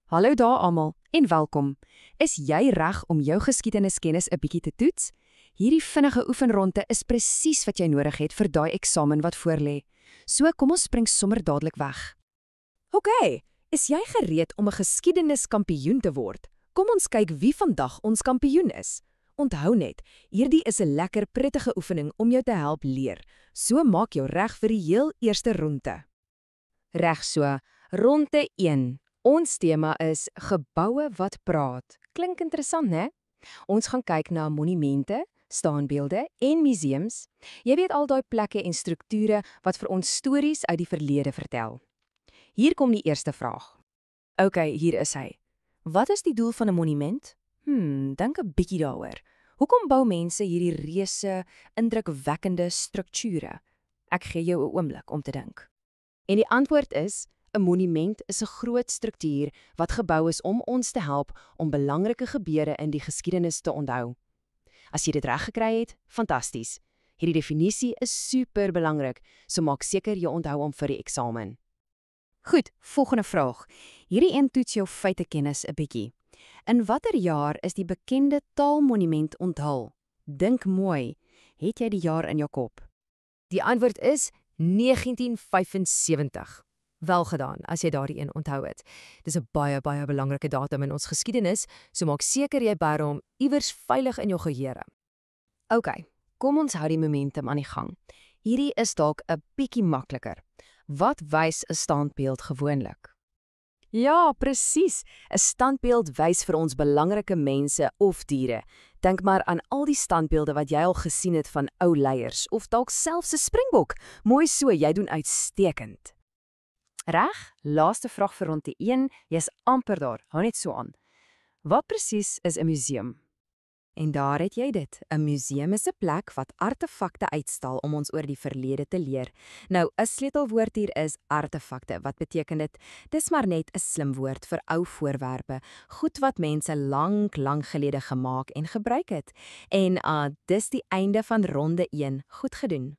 Hallo daar almal en welkom. Is jy reg om jou geskiedeniskennis 'n bietjie te toets? Hierdie vinnige oefenronde is presies wat jy nodig het vir daai eksamen wat voorlê. So kom ons spring sommer dadelik weg. OK, is jy gereed om 'n geskiedeniskampioen te word? Kom ons kyk wie vandag ons kampioen is. Onthou net, hierdie is 'n lekker prettige oefening om jou te help leer. So maak jou reg vir die heel eerste ronde. Reg so, ronde 1. Ons tema is geboue wat praat. Klink interessant, né? Ons gaan kyk na monumente, staanbeelde en museums. Jy weet al daai plekke en strukture wat vir ons stories uit die verlede vertel. Hier kom die eerste vraag. OK, hier is hy. Wat is die doel van 'n monument? Dink 'n bietjie daaroor. Hoekom bou mense hierdie reuse, indrukwekkende strukture? Ek gee jou 'n oomblik om te dink. En die antwoord is: 'n monument is 'n groot struktuur wat gebou is om ons te help om belangrike gebeure in die geskiedenis te onthou. As jy dit reg gekry het, fantasties. Hierdie definisie is super belangrik, so maak seker jy onthou hom vir die eksamen. Goed, volgende vraag. Hierdie een toets jou feitekennis 'n bietjie. In watter jaar is die bekende taalmonument onthul? Dink mooi. Het jy die jaar in jou kop? Die antwoord is 1975. Wel gedaan, as jy daardie een onthou het. Dis 'n baie belangrike datum in ons geskiedenis, so maak seker jy bær hom iewers veilig in jou geheue. OK, kom ons hou die momentum aan die gang. Hierdie is dalk 'n bietjie makliker. Wat wys 'n standbeeld gewoonlik? Ja, presies. 'n Standbeeld wys vir ons belangrike mense of diere. Dink maar aan al die standbeelde wat jy al gesien het van ou leiers, of dalk selfs 'n springbok. Mooi so, jy doen uitstekend. Reg, laaste vraag vir ronde 1, jy's amper daar, hou net so aan. Wat presies is 'n museum? En daar het jy dit, 'n museum is 'n plek wat artefakte uitstal om ons oor die verlede te leer. Nou, 'n sleutelwoord hier is artefakte. Wat beteken dit? Dis maar net 'n slim woord vir ou voorwerpe, goed wat mense lank gelede gemaak en gebruik het. En dis die einde van ronde 1. Goed gedoen.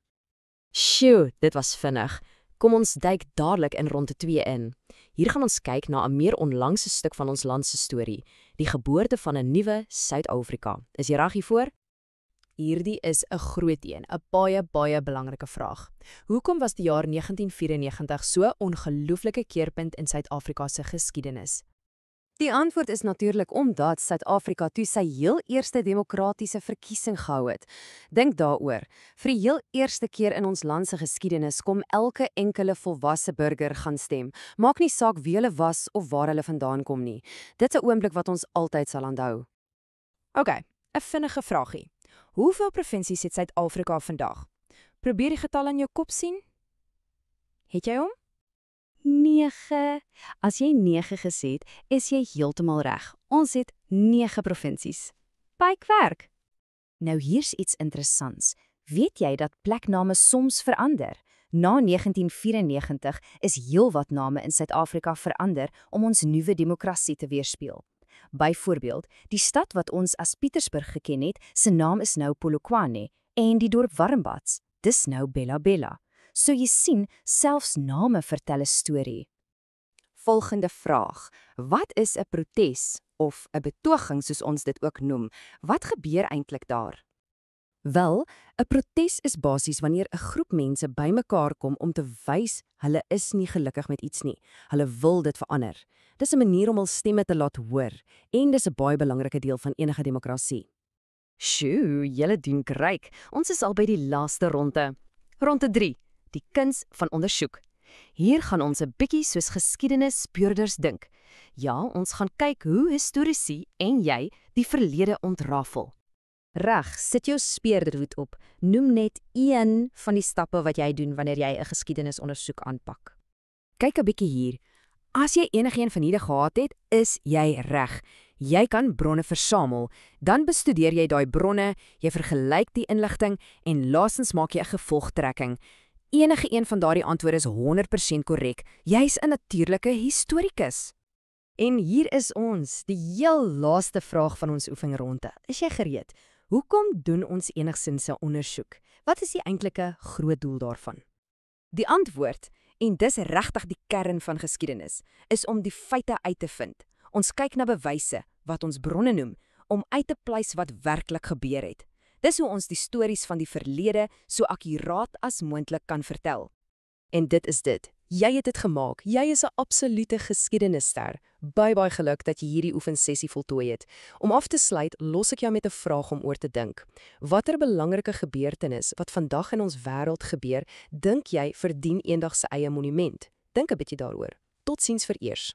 Sjoe, dit was vinnig. Kom ons duik dadelik in ronde 2 in. Hier gaan ons kyk na 'n meer onlangse stuk van ons land se storie, die geboorte van 'n nuwe Suid-Afrika. Is jy reg hiervoor? Hierdie is 'n groot een, 'n baie belangrike vraag. Hoekom was die jaar 1994 so 'n ongelooflike keerpunt in Suid-Afrika se geskiedenis? Die antwoord is natuurlik omdat Suid-Afrika toe sy heel eerste demokratiese verkiesing gehou het. Dink daaroor. Vir die heel eerste keer in ons land se geskiedenis kom elke enkele volwasse burger gaan stem. Maak nie saak wie hulle was of waar hulle vandaan kom nie. Dit is 'n oomblik wat ons altyd sal onthou. OK, 'n vinnige vraagie. Hoeveel provinsies het Suid-Afrika vandag? Probeer die getal in jou kop sien. Het jy hom? 9. As jy 9 gesê het, is jy heeltemal reg. Ons het 9 provinsies. Baikwerk. Nou hier's iets interessants. Weet jy dat plekname soms verander? Na 1994 is heelwat name in Suid-Afrika verander om ons nuwe demokrasie te weerspieël. Byvoorbeeld, die stad wat ons as Pietersburg geken het, se naam is nou Polokwane en die dorp Warmbad, dis nou Bella. So jy sien, selfs name vertel 'n storie. Volgende vraag. Wat is 'n protes of 'n betoging soos ons dit ook noem? Wat gebeur eintlik daar? Wel, 'n protes is basies wanneer 'n groep mense bymekaar kom om te wys hulle is nie gelukkig met iets nie. Hulle wil dit verander. Dis 'n manier om hul stemme te laat hoor en dis 'n baie belangrike deel van enige demokrasie. Sjoe, julle doen great. Ons is al by die laaste ronde. Ronde 3. Die kuns van ondersoek. Hier gaan ons 'n bietjie soos geskiedenisspeurders dink. Ja, ons gaan kyk hoe historiese en jy die verlede ontrafel. Reg, sit jou speurderhoed op. Noem net een van die stappe wat jy doen wanneer jy 'n geskiedenisondersoek aanpak. Kyk 'n bietjie hier. As jy enigiets van hierdie gehad het, is jy reg. Jy kan bronne versamel, dan bestudeer jy daai bronne, jy vergelyk die inligting en laastens maak jy 'n gevolgtrekking. Enige een van daardie antwoorde is 100% korrek. Jy's 'n natuurlike historikus. En hier is ons, die heel laaste vraag van ons oefenronde. Is jy gereed? Hoekom doen ons enigsins 'n ondersoek? Wat is die eintlike groot doel daarvan? Die antwoord, en dis regtig die kern van geskiedenis, is om die feite uit te vind. Ons kyk na bewyse, wat ons bronne noem, om uit te pleis wat werklik gebeur het. Dis hoe ons die stories van die verlede so akkuraat as moontlik kan vertel. En dit is dit. Jy het dit gemaak. Jy is 'n absolute geskiedenisster. Baie geluk dat jy hierdie oefensessie voltooi het. Om af te sluit, los ek jou met 'n vraag om oor te dink. Watter belangrike gebeurtenis wat vandag in ons wêreld gebeur, dink jy verdien eendag sy eie monument? Dink 'n bietjie daaroor. Totsiens vir eers.